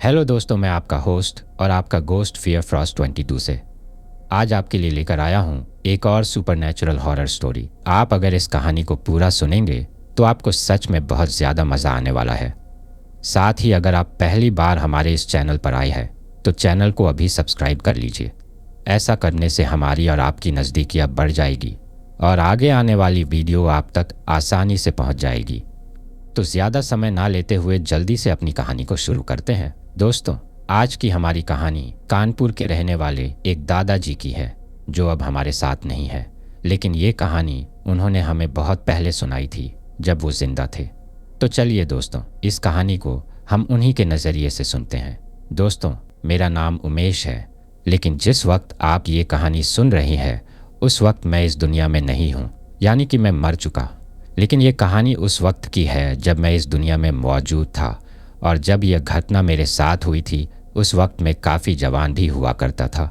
Hello दोस्तों, मैं आपका होस्ट और आपका गोस्ट फियर फ्रॉस्ट 22 से आज आपके लिए लेकर आया हूँ एक और सुपरनैचुरल हॉरर स्टोरी। आप अगर इस कहानी को पूरा सुनेंगे तो आपको सच में बहुत ज़्यादा मज़ा आने वाला है। साथ ही अगर आप पहली बार हमारे इस चैनल पर आए हैं तो चैनल को अभी सब्सक्राइब कर लीजिए। ऐसा करने से हमारी और आपकी नज़दीकियाँ बढ़ जाएगी और आगे आने वाली वीडियो आप तक आसानी से पहुँच जाएगी। तो ज़्यादा समय ना लेते हुए जल्दी से अपनी कहानी को शुरू करते हैं। दोस्तों, आज की हमारी कहानी कानपुर के रहने वाले एक दादाजी की है जो अब हमारे साथ नहीं है, लेकिन ये कहानी उन्होंने हमें बहुत पहले सुनाई थी जब वो जिंदा थे। तो चलिए दोस्तों, इस कहानी को हम उन्हीं के नज़रिए से सुनते हैं। दोस्तों, मेरा नाम उमेश है, लेकिन जिस वक्त आप ये कहानी सुन रही हैं उस वक्त मैं इस दुनिया में नहीं हूँ, यानी कि मैं मर चुका। लेकिन ये कहानी उस वक्त की है जब मैं इस दुनिया में मौजूद था, और जब यह घटना मेरे साथ हुई थी उस वक्त मैं काफ़ी जवान भी हुआ करता था।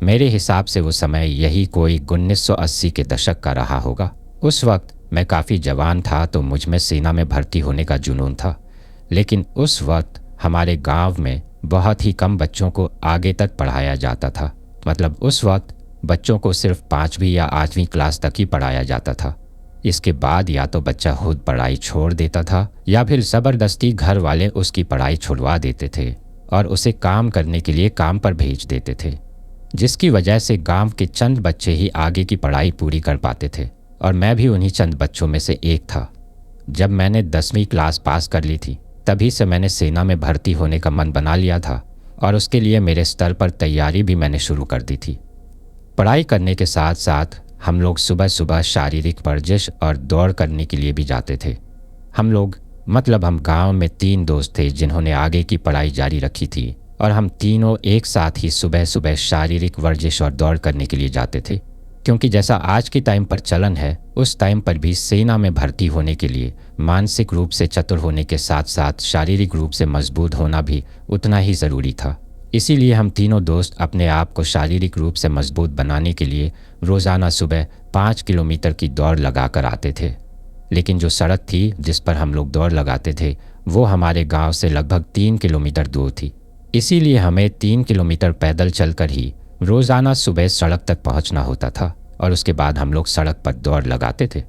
मेरे हिसाब से वो समय यही कोई 1980 के दशक का रहा होगा। उस वक्त मैं काफ़ी जवान था तो मुझ में सेना में भर्ती होने का जुनून था, लेकिन उस वक्त हमारे गांव में बहुत ही कम बच्चों को आगे तक पढ़ाया जाता था। मतलब उस वक्त बच्चों को सिर्फ 5वीं या 8वीं क्लास तक ही पढ़ाया जाता था। इसके बाद या तो बच्चा खुद पढ़ाई छोड़ देता था या फिर ज़बरदस्ती घर वाले उसकी पढ़ाई छुड़वा देते थे और उसे काम करने के लिए काम पर भेज देते थे, जिसकी वजह से गांव के चंद बच्चे ही आगे की पढ़ाई पूरी कर पाते थे, और मैं भी उन्हीं चंद बच्चों में से एक था। जब मैंने 10वीं क्लास पास कर ली थी तभी से मैंने सेना में भर्ती होने का मन बना लिया था, और उसके लिए मेरे स्तर पर तैयारी भी मैंने शुरू कर दी थी। पढ़ाई करने के साथ साथ हम लोग सुबह सुबह शारीरिक वर्जिश और दौड़ करने के लिए भी जाते थे। हम गांव में 3 दोस्त थे जिन्होंने आगे की पढ़ाई जारी रखी थी, और हम तीनों एक साथ ही सुबह सुबह शारीरिक वर्जिश और दौड़ करने के लिए जाते थे। क्योंकि जैसा आज के टाइम पर चलन है, उस टाइम पर भी सेना में भर्ती होने के लिए मानसिक रूप से चतुर होने के साथ साथ शारीरिक रूप से मजबूत होना भी उतना ही ज़रूरी था। इसीलिए हम तीनों दोस्त अपने आप को शारीरिक रूप से मजबूत बनाने के लिए रोज़ाना सुबह 5 किलोमीटर की दौड़ लगा कर आते थे। लेकिन जो सड़क थी जिस पर हम लोग दौड़ लगाते थे वो हमारे गांव से लगभग 3 किलोमीटर दूर थी। इसीलिए हमें 3 किलोमीटर पैदल चलकर ही रोज़ाना सुबह सड़क तक पहुंचना होता था, और उसके बाद हम लोग सड़क पर दौड़ लगाते थे।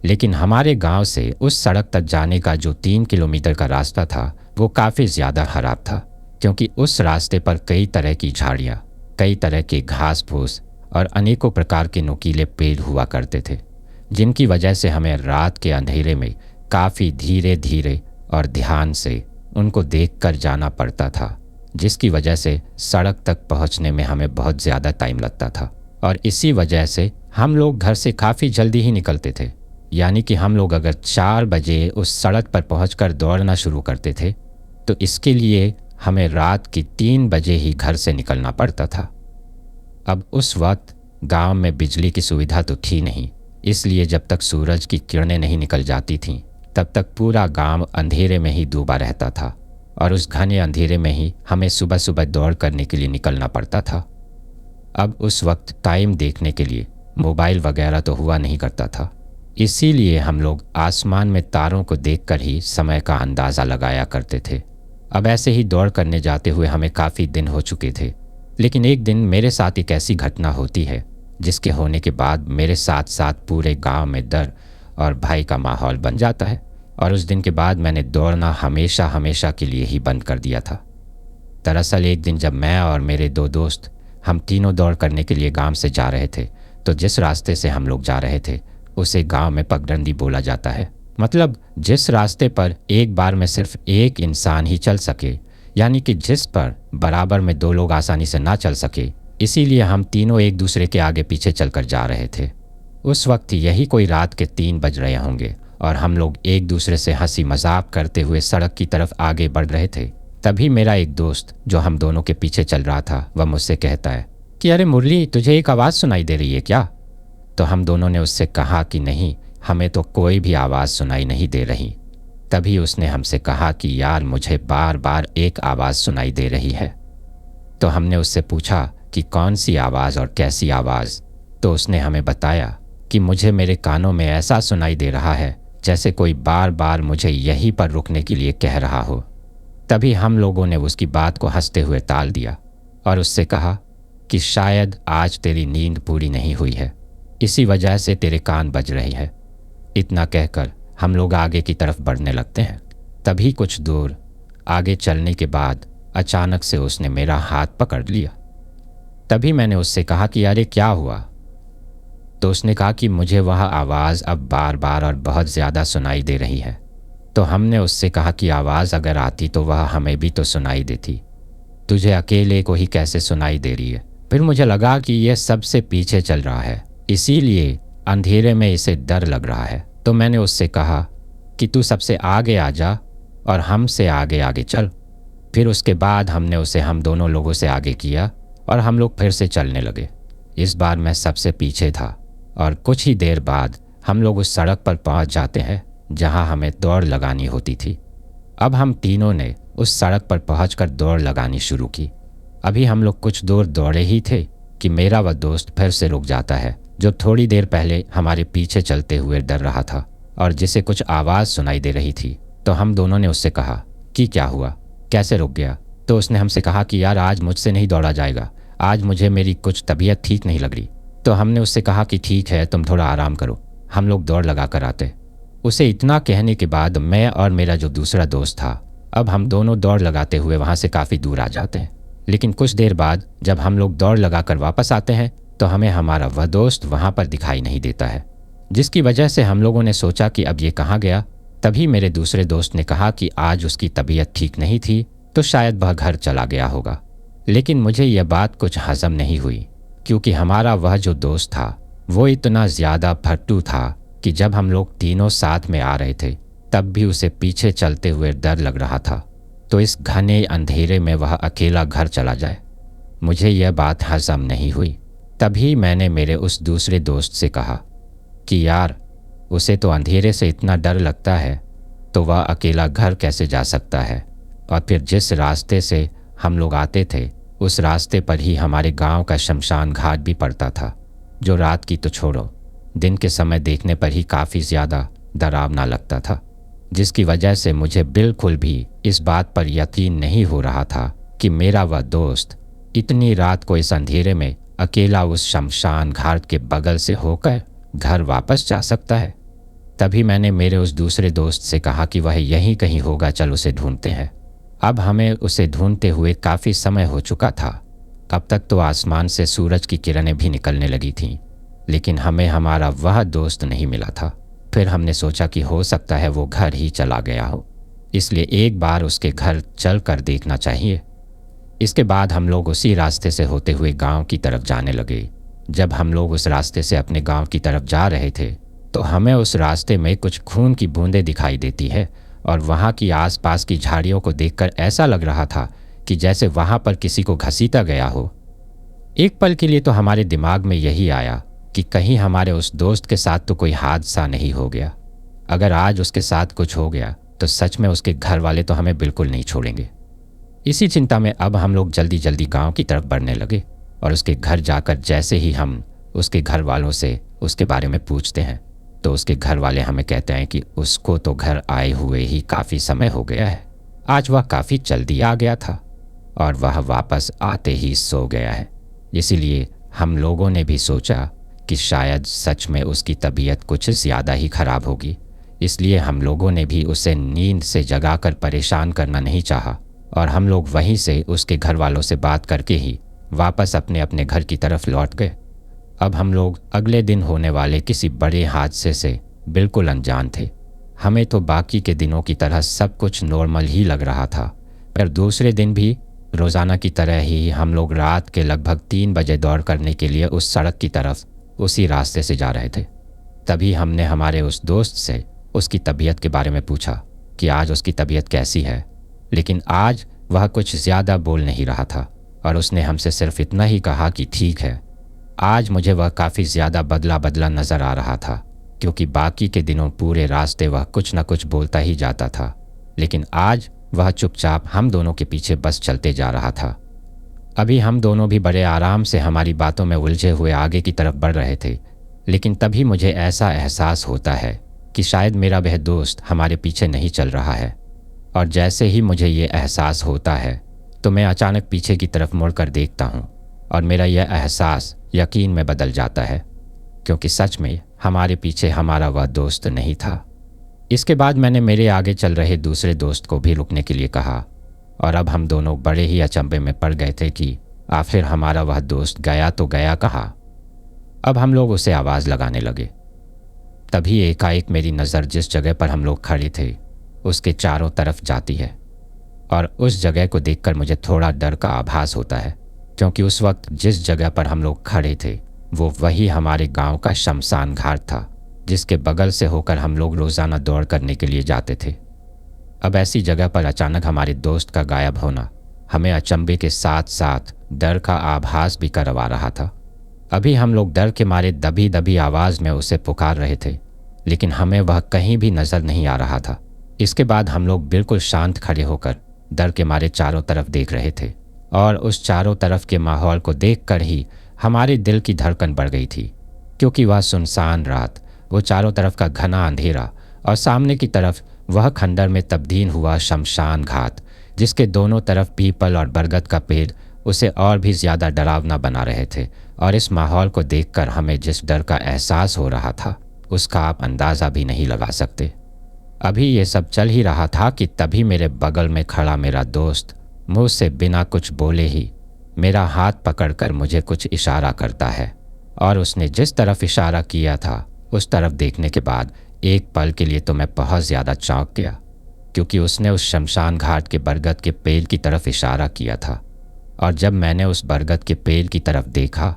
लेकिन हमारे गांव से उस सड़क तक जाने का जो 3 किलोमीटर का रास्ता था वो काफ़ी ज़्यादा खराब था, क्योंकि उस रास्ते पर कई तरह की झाड़ियाँ, कई तरह के घास फूस और अनेकों प्रकार के नुकीले पेड़ हुआ करते थे, जिनकी वजह से हमें रात के अंधेरे में काफ़ी धीरे धीरे और ध्यान से उनको देखकर जाना पड़ता था, जिसकी वजह से सड़क तक पहुंचने में हमें बहुत ज़्यादा टाइम लगता था। और इसी वजह से हम लोग घर से काफ़ी जल्दी ही निकलते थे, यानी कि हम लोग अगर 4 बजे उस सड़क पर पहुंचकर दौड़ना शुरू करते थे तो इसके लिए हमें रात की 3 बजे ही घर से निकलना पड़ता था। अब उस वक्त गांव में बिजली की सुविधा तो थी नहीं, इसलिए जब तक सूरज की किरणें नहीं निकल जाती थीं तब तक पूरा गांव अंधेरे में ही डूबा रहता था, और उस घने अंधेरे में ही हमें सुबह सुबह दौड़ करने के लिए निकलना पड़ता था। अब उस वक्त टाइम देखने के लिए मोबाइल वगैरह तो हुआ नहीं करता था, इसीलिए हम लोग आसमान में तारों को देखकर ही समय का अंदाज़ा लगाया करते थे। अब ऐसे ही दौड़ करने जाते हुए हमें काफ़ी दिन हो चुके थे, लेकिन एक दिन मेरे साथ एक ऐसी घटना होती है जिसके होने के बाद मेरे साथ साथ पूरे गांव में डर और भय का माहौल बन जाता है, और उस दिन के बाद मैंने दौड़ना हमेशा हमेशा के लिए ही बंद कर दिया था। दरअसल एक दिन जब मैं और मेरे 2 दोस्त हम तीनों दौड़ करने के लिए गांव से जा रहे थे, तो जिस रास्ते से हम लोग जा रहे थे उसे गांव में पगडंडी बोला जाता है। मतलब जिस रास्ते पर एक बार में सिर्फ एक इंसान ही चल सके, यानी कि जिस पर बराबर में 2 लोग आसानी से ना चल सके, इसीलिए हम तीनों एक दूसरे के आगे पीछे चलकर जा रहे थे। उस वक्त यही कोई रात के 3 बज रहे होंगे, और हम लोग एक दूसरे से हंसी मजाक करते हुए सड़क की तरफ आगे बढ़ रहे थे। तभी मेरा एक दोस्त जो हम दोनों के पीछे चल रहा था वह मुझसे कहता है कि अरे मुरली, तुझे एक आवाज़ सुनाई दे रही है क्या? तो हम दोनों ने उससे कहा कि नहीं, हमें तो कोई भी आवाज़ सुनाई नहीं दे रही। तभी उसने हमसे कहा कि यार, मुझे बार बार एक आवाज़ सुनाई दे रही है। तो हमने उससे पूछा कि कौन सी आवाज़ और कैसी आवाज़? तो उसने हमें बताया कि मुझे मेरे कानों में ऐसा सुनाई दे रहा है जैसे कोई बार बार मुझे यहीं पर रुकने के लिए कह रहा हो। तभी हम लोगों ने उसकी बात को हंसते हुए टाल दिया और उससे कहा कि शायद आज तेरी नींद पूरी नहीं हुई है, इसी वजह से तेरे कान बज रहे हैं। इतना कहकर हम लोग आगे की तरफ बढ़ने लगते हैं। तभी कुछ दूर आगे चलने के बाद अचानक से उसने मेरा हाथ पकड़ लिया। तभी मैंने उससे कहा कि अरे क्या हुआ? तो उसने कहा कि मुझे वह आवाज़ अब बार बार और बहुत ज़्यादा सुनाई दे रही है। तो हमने उससे कहा कि आवाज़ अगर आती तो वह हमें भी तो सुनाई देती, तुझे अकेले को ही कैसे सुनाई दे रही है? फिर मुझे लगा कि यह सबसे पीछे चल रहा है, इसीलिए अंधेरे में इसे डर लग रहा है। तो मैंने उससे कहा कि तू सबसे आगे आ जा और हमसे आगे आगे चल। फिर उसके बाद हमने उसे हम दोनों लोगों से आगे किया और हम लोग फिर से चलने लगे। इस बार मैं सबसे पीछे था और कुछ ही देर बाद हम लोग उस सड़क पर पहुंच जाते हैं जहां हमें दौड़ लगानी होती थी। अब हम तीनों ने उस सड़क पर पहुंचकर दौड़ लगानी शुरू की। अभी हम लोग कुछ दूर दौड़े ही थे कि मेरा वह दोस्त फिर से रुक जाता है जो थोड़ी देर पहले हमारे पीछे चलते हुए डर रहा था और जिसे कुछ आवाज़ सुनाई दे रही थी। तो हम दोनों ने उससे कहा कि क्या हुआ, कैसे रुक गया? तो उसने हमसे कहा कि यार आज मुझसे नहीं दौड़ा जाएगा, आज मुझे मेरी कुछ तबीयत ठीक नहीं लग रही। तो हमने उससे कहा कि ठीक है, तुम थोड़ा आराम करो, हम लोग दौड़ लगा कर आते। उसे इतना कहने के बाद मैं और मेरा जो दूसरा दोस्त था, अब हम दोनों दौड़ लगाते हुए वहाँ से काफ़ी दूर आ जाते हैं। लेकिन कुछ देर बाद जब हम लोग दौड़ लगा कर वापस आते हैं तो हमें हमारा वह दोस्त वहाँ पर दिखाई नहीं देता है, जिसकी वजह से हम लोगों ने सोचा कि अब ये कहाँ गया। तभी मेरे दूसरे दोस्त ने कहा कि आज उसकी तबीयत ठीक नहीं थी तो शायद वह घर चला गया होगा। लेकिन मुझे यह बात कुछ हजम नहीं हुई, क्योंकि हमारा वह जो दोस्त था वो इतना ज़्यादा फट्टू था कि जब हम लोग तीनों साथ में आ रहे थे तब भी उसे पीछे चलते हुए डर लग रहा था। तो इस घने अंधेरे में वह अकेला घर चला जाए, मुझे यह बात हजम नहीं हुई। तभी मैंने मेरे उस दूसरे दोस्त से कहा कि यार उसे तो अंधेरे से इतना डर लगता है तो वह अकेला घर कैसे जा सकता है? और फिर जिस रास्ते से हम लोग आते थे उस रास्ते पर ही हमारे गांव का शमशान घाट भी पड़ता था, जो रात की तो छोड़ो दिन के समय देखने पर ही काफ़ी ज़्यादा डरावना लगता था, जिसकी वजह से मुझे बिल्कुल भी इस बात पर यकीन नहीं हो रहा था कि मेरा वह दोस्त इतनी रात को इस अंधेरे में अकेला उस शमशान घाट के बगल से होकर घर वापस जा सकता है। तभी मैंने मेरे उस दूसरे दोस्त से कहा कि वह यहीं कहीं होगा, चल उसे ढूंढते हैं। अब हमें उसे ढूंढते हुए काफ़ी समय हो चुका था। अब तक तो आसमान से सूरज की किरणें भी निकलने लगी थीं, लेकिन हमें हमारा वह दोस्त नहीं मिला था। फिर हमने सोचा कि हो सकता है वो घर ही चला गया हो, इसलिए एक बार उसके घर चल कर देखना चाहिए। इसके बाद हम लोग उसी रास्ते से होते हुए गांव की तरफ जाने लगे। जब हम लोग उस रास्ते से अपने गांव की तरफ जा रहे थे तो हमें उस रास्ते में कुछ खून की बूंदें दिखाई देती है और वहाँ की आसपास की झाड़ियों को देखकर ऐसा लग रहा था कि जैसे वहाँ पर किसी को घसीटा गया हो। एक पल के लिए तो हमारे दिमाग में यही आया कि कहीं हमारे उस दोस्त के साथ तो कोई हादसा नहीं हो गया। अगर आज उसके साथ कुछ हो गया तो सच में उसके घर वाले तो हमें बिल्कुल नहीं छोड़ेंगे। इसी चिंता में अब हम लोग जल्दी जल्दी गांव की तरफ बढ़ने लगे और उसके घर जाकर जैसे ही हम उसके घर वालों से उसके बारे में पूछते हैं तो उसके घर वाले हमें कहते हैं कि उसको तो घर आए हुए ही काफ़ी समय हो गया है, आज वह काफ़ी जल्दी आ गया था और वह वापस आते ही सो गया है। इसीलिए हम लोगों ने भी सोचा कि शायद सच में उसकी तबीयत कुछ ज़्यादा ही खराब होगी, इसलिए हम लोगों ने भी उसे नींद से जगाकर परेशान करना नहीं चाहा और हम लोग वहीं से उसके घर वालों से बात करके ही वापस अपने अपने घर की तरफ लौट गए। अब हम लोग अगले दिन होने वाले किसी बड़े हादसे से बिल्कुल अनजान थे। हमें तो बाकी के दिनों की तरह सब कुछ नॉर्मल ही लग रहा था, पर दूसरे दिन भी रोज़ाना की तरह ही हम लोग रात के लगभग 3 बजे दौड़ करने के लिए उस सड़क की तरफ उसी रास्ते से जा रहे थे। तभी हमने हमारे उस दोस्त से उसकी तबीयत के बारे में पूछा कि आज उसकी तबीयत कैसी है, लेकिन आज वह कुछ ज़्यादा बोल नहीं रहा था और उसने हमसे सिर्फ इतना ही कहा कि ठीक है। आज मुझे वह काफ़ी ज़्यादा बदला बदला नज़र आ रहा था, क्योंकि बाकी के दिनों पूरे रास्ते वह कुछ न कुछ बोलता ही जाता था, लेकिन आज वह चुपचाप हम दोनों के पीछे बस चलते जा रहा था। अभी हम दोनों भी बड़े आराम से हमारी बातों में उलझे हुए आगे की तरफ बढ़ रहे थे, लेकिन तभी मुझे ऐसा एहसास होता है कि शायद मेरा वह दोस्त हमारे पीछे नहीं चल रहा है। और जैसे ही मुझे ये एहसास होता है तो मैं अचानक पीछे की तरफ मुड़कर देखता हूँ और मेरा यह एहसास यकीन में बदल जाता है, क्योंकि सच में हमारे पीछे हमारा वह दोस्त नहीं था। इसके बाद मैंने मेरे आगे चल रहे दूसरे दोस्त को भी रुकने के लिए कहा और अब हम दोनों बड़े ही अचंभे में पड़ गए थे कि आखिर हमारा वह दोस्त गया तो गया कहाँ। अब हम लोग उसे आवाज़ लगाने लगे। तभी एकाएक मेरी नज़र जिस जगह पर हम लोग खड़े थे उसके चारों तरफ जाती है और उस जगह को देखकर मुझे थोड़ा डर का आभास होता है, क्योंकि उस वक्त जिस जगह पर हम लोग खड़े थे वो वही हमारे गांव का शमशान घाट था, जिसके बगल से होकर हम लोग रोज़ाना दौड़ करने के लिए जाते थे। अब ऐसी जगह पर अचानक हमारे दोस्त का गायब होना हमें अचंभे के साथ साथ डर का आभास भी करवा रहा था। अभी हम लोग डर के मारे दबी दबी आवाज़ में उसे पुकार रहे थे, लेकिन हमें वह कहीं भी नज़र नहीं आ रहा था। इसके बाद हम लोग बिल्कुल शांत खड़े होकर डर के मारे चारों तरफ देख रहे थे और उस चारों तरफ के माहौल को देखकर ही हमारे दिल की धड़कन बढ़ गई थी, क्योंकि वह सुनसान रात, वो चारों तरफ का घना अंधेरा और सामने की तरफ वह खंडर में तब्दील हुआ शमशान घाट, जिसके दोनों तरफ पीपल और बरगद का पेड़ उसे और भी ज़्यादा डरावना बना रहे थे। और इस माहौल को देखकर हमें जिस डर का एहसास हो रहा था उसका आप अंदाज़ा भी नहीं लगा सकते। अभी ये सब चल ही रहा था कि तभी मेरे बगल में खड़ा मेरा दोस्त मुझसे बिना कुछ बोले ही मेरा हाथ पकड़कर मुझे कुछ इशारा करता है और उसने जिस तरफ इशारा किया था उस तरफ देखने के बाद एक पल के लिए तो मैं बहुत ज़्यादा चौंक गया, क्योंकि उसने उस शमशान घाट के बरगद के पेड़ की तरफ इशारा किया था। और जब मैंने उस बरगद के पेड़ की तरफ देखा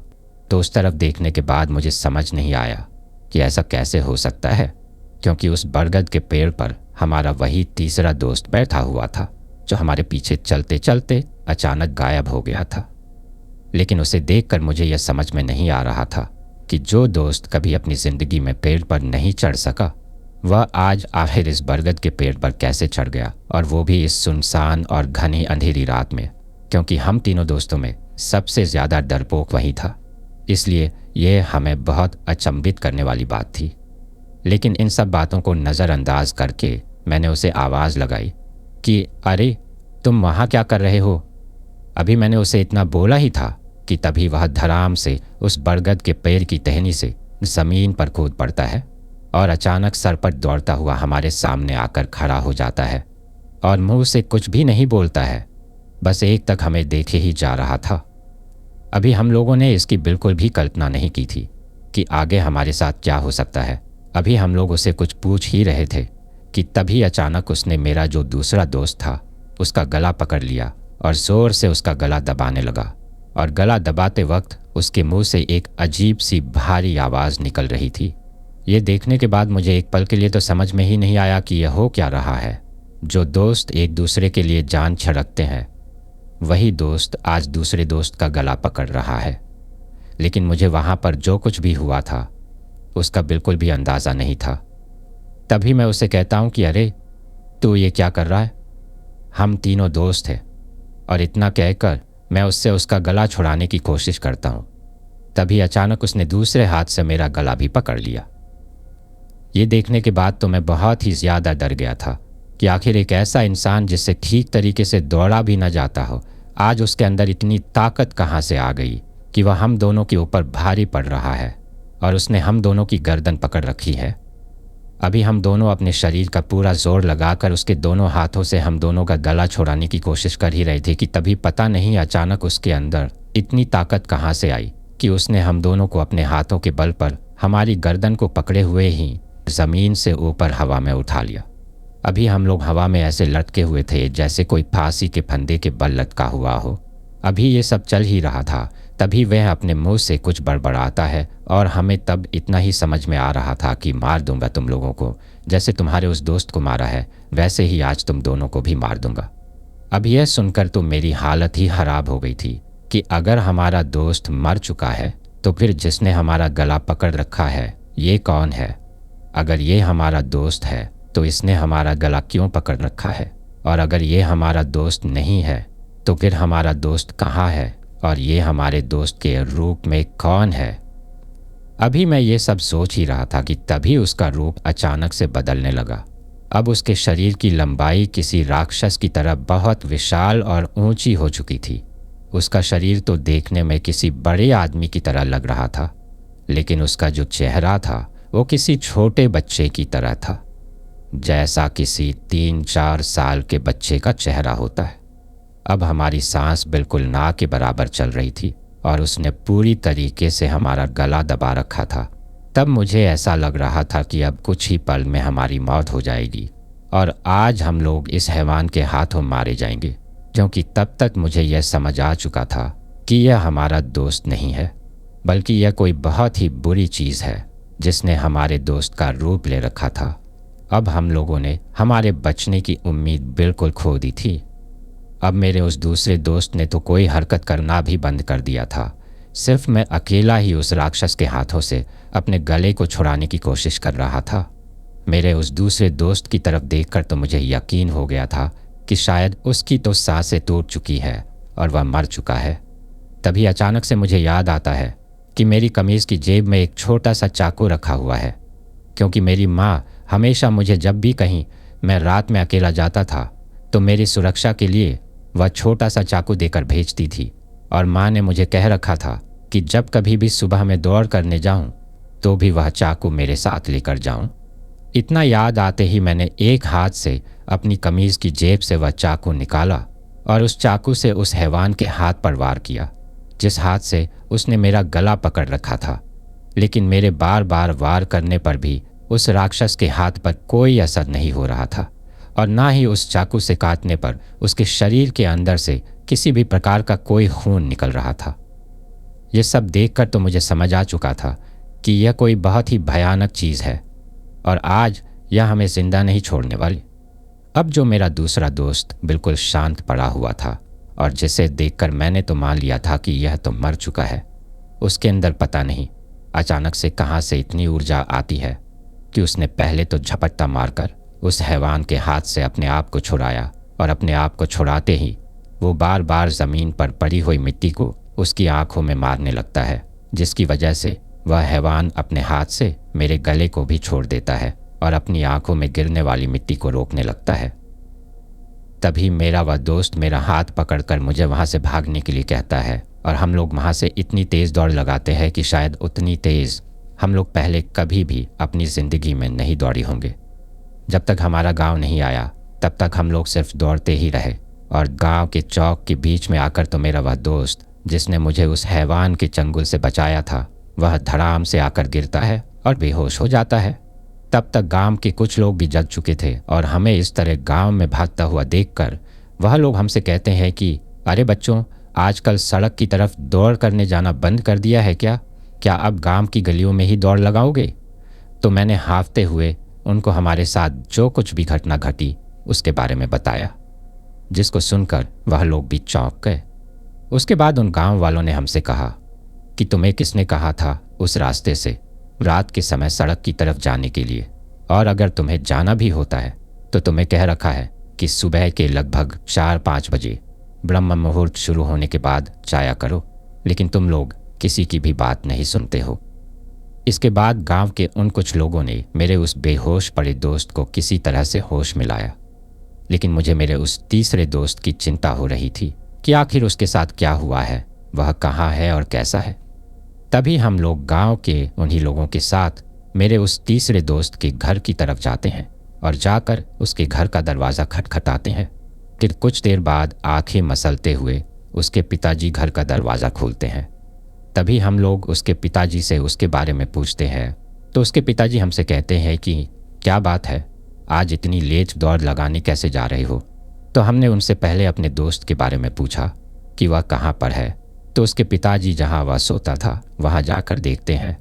तो उस तरफ देखने के बाद मुझे समझ नहीं आया कि ऐसा कैसे हो सकता है, क्योंकि उस बरगद के पेड़ पर हमारा वही तीसरा दोस्त बैठा हुआ था जो हमारे पीछे चलते चलते अचानक गायब हो गया था। लेकिन उसे देखकर मुझे यह समझ में नहीं आ रहा था कि जो दोस्त कभी अपनी ज़िंदगी में पेड़ पर नहीं चढ़ सका वह आज आखिर इस बरगद के पेड़ पर कैसे चढ़ गया, और वो भी इस सुनसान और घनी अंधेरी रात में, क्योंकि हम तीनों दोस्तों में सबसे ज़्यादा डरपोक वही था। इसलिए यह हमें बहुत अचंभित करने वाली बात थी। लेकिन इन सब बातों को नज़रअंदाज करके मैंने उसे आवाज़ लगाई कि अरे तुम वहाँ क्या कर रहे हो। अभी मैंने उसे इतना बोला ही था कि तभी वह धड़ाम से उस बरगद के पेड़ की टहनी से ज़मीन पर कूद पड़ता है और अचानक सर पर दौड़ता हुआ हमारे सामने आकर खड़ा हो जाता है और मुंह से कुछ भी नहीं बोलता है, बस एक तक हमें देखे ही जा रहा था। अभी हम लोगों ने इसकी बिल्कुल भी कल्पना नहीं की थी कि आगे हमारे साथ क्या हो सकता है। अभी हम लोग उसे कुछ पूछ ही रहे थे कि तभी अचानक उसने मेरा जो दूसरा दोस्त था उसका गला पकड़ लिया और ज़ोर से उसका गला दबाने लगा। और गला दबाते वक्त उसके मुंह से एक अजीब सी भारी आवाज़ निकल रही थी। ये देखने के बाद मुझे एक पल के लिए तो समझ में ही नहीं आया कि यह हो क्या रहा है। जो दोस्त एक दूसरे के लिए जान छिड़कते हैं वही दोस्त आज दूसरे दोस्त का गला पकड़ रहा है। लेकिन मुझे वहाँ पर जो कुछ भी हुआ था उसका बिल्कुल भी अंदाज़ा नहीं था। तभी मैं उसे कहता हूँ कि अरे तू ये क्या कर रहा है, हम तीनों दोस्त हैं। और इतना कहकर मैं उससे उसका गला छुड़ाने की कोशिश करता हूँ। तभी अचानक उसने दूसरे हाथ से मेरा गला भी पकड़ लिया। ये देखने के बाद तो मैं बहुत ही ज़्यादा डर गया था कि आखिर एक ऐसा इंसान जिससे ठीक तरीके से दौड़ा भी न जाता हो, आज उसके अंदर इतनी ताकत कहाँ से आ गई कि वह हम दोनों के ऊपर भारी पड़ रहा है और उसने हम दोनों की गर्दन पकड़ रखी है। अभी हम दोनों अपने शरीर का पूरा जोर लगाकर उसके दोनों हाथों से हम दोनों का गला छुड़ाने की कोशिश कर ही रहे थे कि तभी पता नहीं अचानक उसके अंदर इतनी ताकत कहाँ से आई कि उसने हम दोनों को अपने हाथों के बल पर हमारी गर्दन को पकड़े हुए ही ज़मीन से ऊपर हवा में उठा लिया। अभी हम लोग हवा में ऐसे लटके हुए थे जैसे कोई फांसी के फंदे के बल लटका हुआ हो। अभी ये सब चल ही रहा था, तभी वह अपने मुंह से कुछ बड़बड़ाता है और हमें तब इतना ही समझ में आ रहा था कि मार दूंगा तुम लोगों को, जैसे तुम्हारे उस दोस्त को मारा है वैसे ही आज तुम दोनों को भी मार दूंगा। अब यह सुनकर तो मेरी हालत ही खराब हो गई थी कि अगर हमारा दोस्त मर चुका है तो फिर जिसने हमारा गला पकड़ रखा है ये कौन है। अगर ये हमारा दोस्त है तो इसने हमारा गला क्यों पकड़ रखा है, और अगर ये हमारा दोस्त नहीं है तो फिर हमारा दोस्त कहाँ है और ये हमारे दोस्त के रूप में कौन है। अभी मैं ये सब सोच ही रहा था कि तभी उसका रूप अचानक से बदलने लगा अब उसके शरीर की लंबाई किसी राक्षस की तरह बहुत विशाल और ऊंची हो चुकी थी। उसका शरीर तो देखने में किसी बड़े आदमी की तरह लग रहा था, लेकिन उसका जो चेहरा था वो किसी छोटे बच्चे की तरह था, जैसा किसी 3-4 साल के बच्चे का चेहरा होता है। अब हमारी सांस बिल्कुल ना के बराबर चल रही थी और उसने पूरी तरीके से हमारा गला दबा रखा था। तब मुझे ऐसा लग रहा था कि अब कुछ ही पल में हमारी मौत हो जाएगी और आज हम लोग इस हैवान के हाथों मारे जाएंगे, क्योंकि तब तक मुझे यह समझ आ चुका था कि यह हमारा दोस्त नहीं है, बल्कि यह कोई बहुत ही बुरी चीज़ है जिसने हमारे दोस्त का रूप ले रखा था। अब हम लोगों ने हमारे बचने की उम्मीद बिल्कुल खो दी थी। अब मेरे उस दूसरे दोस्त ने तो कोई हरकत करना भी बंद कर दिया था। सिर्फ मैं अकेला ही उस राक्षस के हाथों से अपने गले को छुड़ाने की कोशिश कर रहा था। मेरे उस दूसरे दोस्त की तरफ देखकर तो मुझे यकीन हो गया था कि शायद उसकी तो सांसें टूट चुकी है और वह मर चुका है। तभी अचानक से मुझे याद आता है कि मेरी कमीज़ की जेब में एक छोटा सा चाकू रखा हुआ है, क्योंकि मेरी माँ हमेशा मुझे जब भी कहीं मैं रात में अकेला जाता था तो मेरी सुरक्षा के लिए वह छोटा सा चाकू देकर भेजती थी। और माँ ने मुझे कह रखा था कि जब कभी भी सुबह में दौड़ करने जाऊं तो भी वह चाकू मेरे साथ लेकर जाऊं। इतना याद आते ही मैंने एक हाथ से अपनी कमीज़ की जेब से वह चाकू निकाला और उस चाकू से उस हैवान के हाथ पर वार किया, जिस हाथ से उसने मेरा गला पकड़ रखा था। लेकिन मेरे बार बार वार करने पर भी उस राक्षस के हाथ पर कोई असर नहीं हो रहा था और ना ही उस चाकू से काटने पर उसके शरीर के अंदर से किसी भी प्रकार का कोई खून निकल रहा था। यह सब देखकर तो मुझे समझ आ चुका था कि यह कोई बहुत ही भयानक चीज़ है और आज यह हमें जिंदा नहीं छोड़ने वाली। अब जो मेरा दूसरा दोस्त बिल्कुल शांत पड़ा हुआ था और जिसे देखकर मैंने तो मान लिया था कि यह तो मर चुका है, उसके अंदर पता नहीं अचानक से कहाँ से इतनी ऊर्जा आती है कि उसने पहले तो झपट्टा मारकर उस हैवान के हाथ से अपने आप को छुड़ाया और अपने आप को छुड़ाते ही वो बार बार ज़मीन पर पड़ी हुई मिट्टी को उसकी आंखों में मारने लगता है, जिसकी वजह से वह हैवान अपने हाथ से मेरे गले को भी छोड़ देता है और अपनी आंखों में गिरने वाली मिट्टी को रोकने लगता है। तभी मेरा वह दोस्त मेरा हाथ पकड़कर मुझे वहाँ से भागने के लिए कहता है और हम लोग वहाँ से इतनी तेज़ दौड़ लगाते हैं कि शायद उतनी तेज़ हम लोग पहले कभी भी अपनी ज़िंदगी में नहीं दौड़ी होंगे। जब तक हमारा गांव नहीं आया तब तक हम लोग सिर्फ दौड़ते ही रहे और गांव के चौक के बीच में आकर तो मेरा वह दोस्त जिसने मुझे उस हैवान के चंगुल से बचाया था वह धड़ाम से आकर गिरता है और बेहोश हो जाता है। तब तक गांव के कुछ लोग भी जग चुके थे और हमें इस तरह गांव में भागता हुआ देखकर वह लोग हमसे कहते हैं कि अरे बच्चों, आजकल सड़क की तरफ दौड़ करने जाना बंद कर दिया है क्या? क्या अब गांव की गलियों में ही दौड़ लगाओगे? तो मैंने हांफते हुए उनको हमारे साथ जो कुछ भी घटना घटी उसके बारे में बताया, जिसको सुनकर वह लोग भी चौंक गए। उसके बाद उन गांव वालों ने हमसे कहा कि तुम्हें किसने कहा था उस रास्ते से रात के समय सड़क की तरफ जाने के लिए, और अगर तुम्हें जाना भी होता है तो तुम्हें कह रखा है कि सुबह के लगभग 4-5 बजे ब्रह्म मुहूर्त शुरू होने के बाद जाया करो, लेकिन तुम लोग किसी की भी बात नहीं सुनते हो। इसके बाद गांव के उन कुछ लोगों ने मेरे उस बेहोश पड़े दोस्त को किसी तरह से होश में लाया, लेकिन मुझे मेरे उस तीसरे दोस्त की चिंता हो रही थी कि आखिर उसके साथ क्या हुआ है, वह कहाँ है और कैसा है। तभी हम लोग गांव के उन्हीं लोगों के साथ मेरे उस तीसरे दोस्त के घर की तरफ जाते हैं और जाकर उसके घर का दरवाज़ा खटखटाते हैं। फिर कुछ देर बाद आंखें मसलते हुए उसके पिताजी घर का दरवाज़ा खोलते हैं। तभी हम लोग उसके पिताजी से उसके बारे में पूछते हैं तो उसके पिताजी हमसे कहते हैं कि क्या बात है, आज इतनी लेट दौड़ लगाने कैसे जा रहे हो? तो हमने उनसे पहले अपने दोस्त के बारे में पूछा कि वह कहाँ पर है। तो उसके पिताजी जहाँ वह सोता था वहाँ जाकर देखते हैं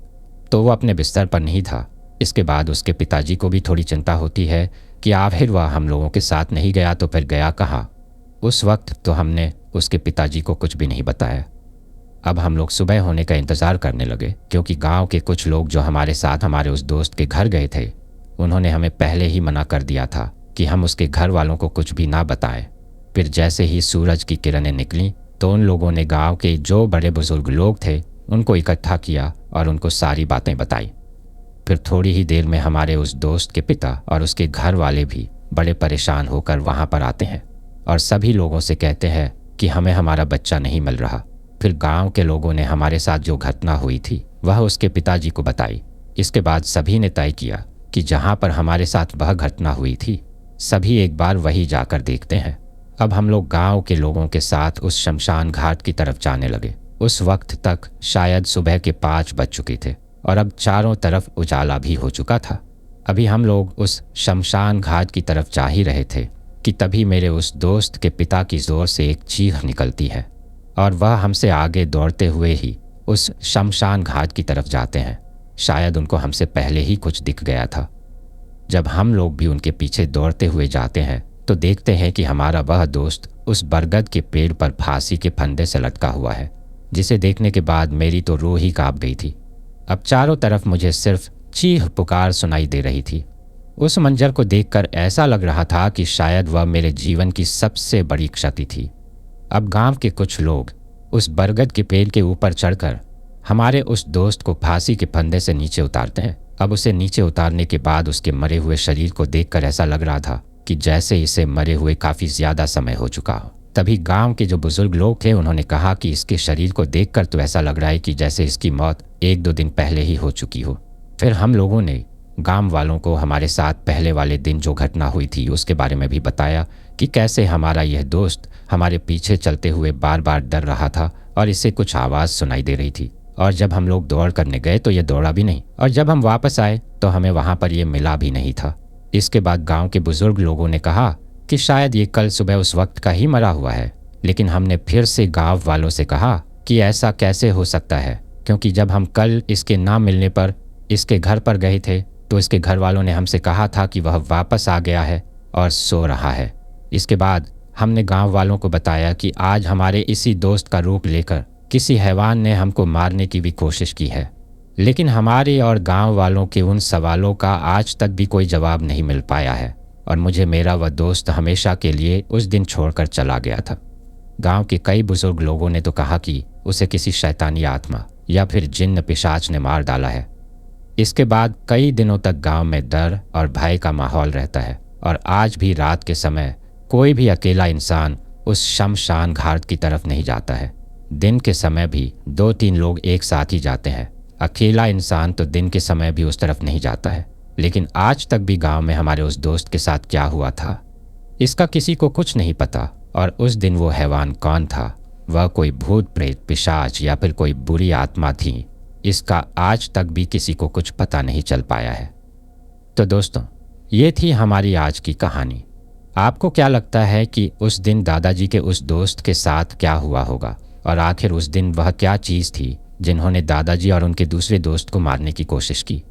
तो वह अपने बिस्तर पर नहीं था। इसके बाद उसके पिताजी को भी थोड़ी चिंता होती है कि आखिर वह हम लोगों के साथ नहीं गया तो फिर गया कहाँ। उस वक्त तो हमने उसके पिताजी को कुछ भी नहीं बताया। अब हम लोग सुबह होने का इंतज़ार करने लगे, क्योंकि गांव के कुछ लोग जो हमारे साथ हमारे उस दोस्त के घर गए थे उन्होंने हमें पहले ही मना कर दिया था कि हम उसके घर वालों को कुछ भी ना बताएं। फिर जैसे ही सूरज की किरणें निकलीं तो उन लोगों ने गांव के जो बड़े बुजुर्ग लोग थे उनको इकट्ठा किया और उनको सारी बातें बताई। फिर थोड़ी ही देर में हमारे उस दोस्त के पिता और उसके घर वाले भी बड़े परेशान होकर वहाँ पर आते हैं और सभी लोगों से कहते हैं कि हमें हमारा बच्चा नहीं मिल रहा। फिर गांव के लोगों ने हमारे साथ जो घटना हुई थी वह उसके पिताजी को बताई। इसके बाद सभी ने तय किया कि जहाँ पर हमारे साथ वह घटना हुई थी सभी एक बार वही जाकर देखते हैं। अब हम लोग गांव के लोगों के साथ उस शमशान घाट की तरफ जाने लगे। उस वक्त तक शायद सुबह के 5 बज चुके थे और अब चारों तरफ उजाला भी हो चुका था। अभी हम लोग उस शमशान घाट की तरफ जा ही रहे थे कि तभी मेरे उस दोस्त के पिता की जोर से एक चीख निकलती है और वह हमसे आगे दौड़ते हुए ही उस शमशान घाट की तरफ जाते हैं। शायद उनको हमसे पहले ही कुछ दिख गया था। जब हम लोग भी उनके पीछे दौड़ते हुए जाते हैं तो देखते हैं कि हमारा वह दोस्त उस बरगद के पेड़ पर फांसी के फंदे से लटका हुआ है, जिसे देखने के बाद मेरी तो रूह ही कांप गई थी। अब चारों तरफ मुझे सिर्फ चीख पुकार सुनाई दे रही थी। उस मंजर को देखकर ऐसा लग रहा था कि शायद वह मेरे जीवन की सबसे बड़ी क्षति थी। अब गांव के कुछ लोग उस बरगद के पेड़ के ऊपर चढ़कर हमारे उस दोस्त को फांसी के फंदे से नीचे उतारते हैं। अब उसे नीचे उतारने के बाद उसके मरे हुए शरीर को देखकर ऐसा लग रहा था कि जैसे इसे मरे हुए काफ़ी ज़्यादा समय हो चुका हो। तभी गांव के जो बुजुर्ग लोग थे उन्होंने कहा कि इसके शरीर को देखकर तो ऐसा लग रहा है कि जैसे इसकी मौत 1-2 दिन पहले ही हो चुकी हो। फिर हम लोगों ने गांव वालों को हमारे साथ पहले वाले दिन जो घटना हुई थी उसके बारे में भी बताया कि कैसे हमारा यह दोस्त हमारे पीछे चलते हुए बार बार डर रहा था और इसे कुछ आवाज़ सुनाई दे रही थी। और जब हम लोग दौड़ करने गए तो यह दौड़ा भी नहीं, और जब हम वापस आए तो हमें वहाँ पर यह मिला भी नहीं था। इसके बाद गांव के बुजुर्ग लोगों ने कहा कि शायद ये कल सुबह उस वक्त का ही मरा हुआ है। लेकिन हमने फिर से गांव वालों से कहा कि ऐसा कैसे हो सकता है, क्योंकि जब हम कल इसके ना मिलने पर इसके घर पर गए थे तो इसके घर वालों ने हमसे कहा था कि वह वापस आ गया है और सो रहा है। इसके बाद हमने गांव वालों को बताया कि आज हमारे इसी दोस्त का रूप लेकर किसी हैवान ने हमको मारने की भी कोशिश की है, लेकिन हमारे और गांव वालों के उन सवालों का आज तक भी कोई जवाब नहीं मिल पाया है और मुझे मेरा वह दोस्त हमेशा के लिए उस दिन छोड़कर चला गया था। गांव के कई बुजुर्ग लोगों ने तो कहा कि उसे किसी शैतानी आत्मा या फिर जिन्न पिशाच ने मार डाला है। इसके बाद कई दिनों तक गांव में डर और भय का माहौल रहता है और आज भी रात के समय कोई भी अकेला इंसान उस शमशान घाट की तरफ नहीं जाता है। दिन के समय भी 2-3 लोग एक साथ ही जाते हैं। अकेला इंसान तो दिन के समय भी उस तरफ नहीं जाता है। लेकिन आज तक भी गांव में हमारे उस दोस्त के साथ क्या हुआ था इसका किसी को कुछ नहीं पता। और उस दिन वो हैवान कौन था, वह कोई भूत प्रेत पिशाच या फिर कोई बुरी आत्मा थी, इसका आज तक भी किसी को कुछ पता नहीं चल पाया है। तो दोस्तों, ये थी हमारी आज की कहानी। आपको क्या लगता है कि उस दिन दादाजी के उस दोस्त के साथ क्या हुआ होगा और आखिर उस दिन वह क्या चीज़ थी जिन्होंने दादाजी और उनके दूसरे दोस्त को मारने की कोशिश की।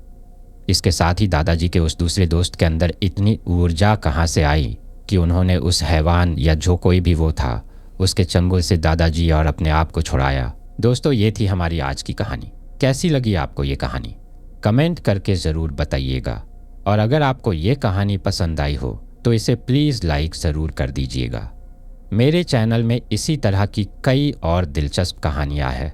इसके साथ ही दादाजी के उस दूसरे दोस्त के अंदर इतनी ऊर्जा कहाँ से आई कि उन्होंने उस हैवान या जो कोई भी वो था उसके चंगुल से दादाजी और अपने आप को छुड़ाया। दोस्तों, ये थी हमारी आज की कहानी। कैसी लगी आपको ये कहानी कमेंट करके ज़रूर बताइएगा। और अगर आपको ये कहानी पसंद आई हो तो इसे प्लीज़ लाइक ज़रूर कर दीजिएगा। मेरे चैनल में इसी तरह की कई और दिलचस्प कहानियाँ हैं,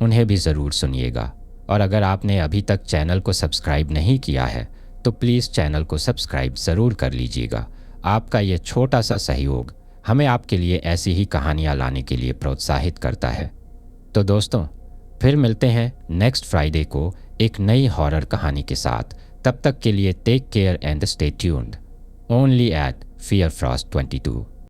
उन्हें भी ज़रूर सुनिएगा। और अगर आपने अभी तक चैनल को सब्सक्राइब नहीं किया है तो प्लीज़ चैनल को सब्सक्राइब ज़रूर कर लीजिएगा। आपका ये छोटा सा सहयोग हमें आपके लिए ऐसी ही कहानियाँ लाने के लिए प्रोत्साहित करता है। तो दोस्तों, फिर मिलते हैं नेक्स्ट फ्राइडे को एक नई हॉरर कहानी के साथ। तब तक के लिए take care and stay tuned only at fear frost 22।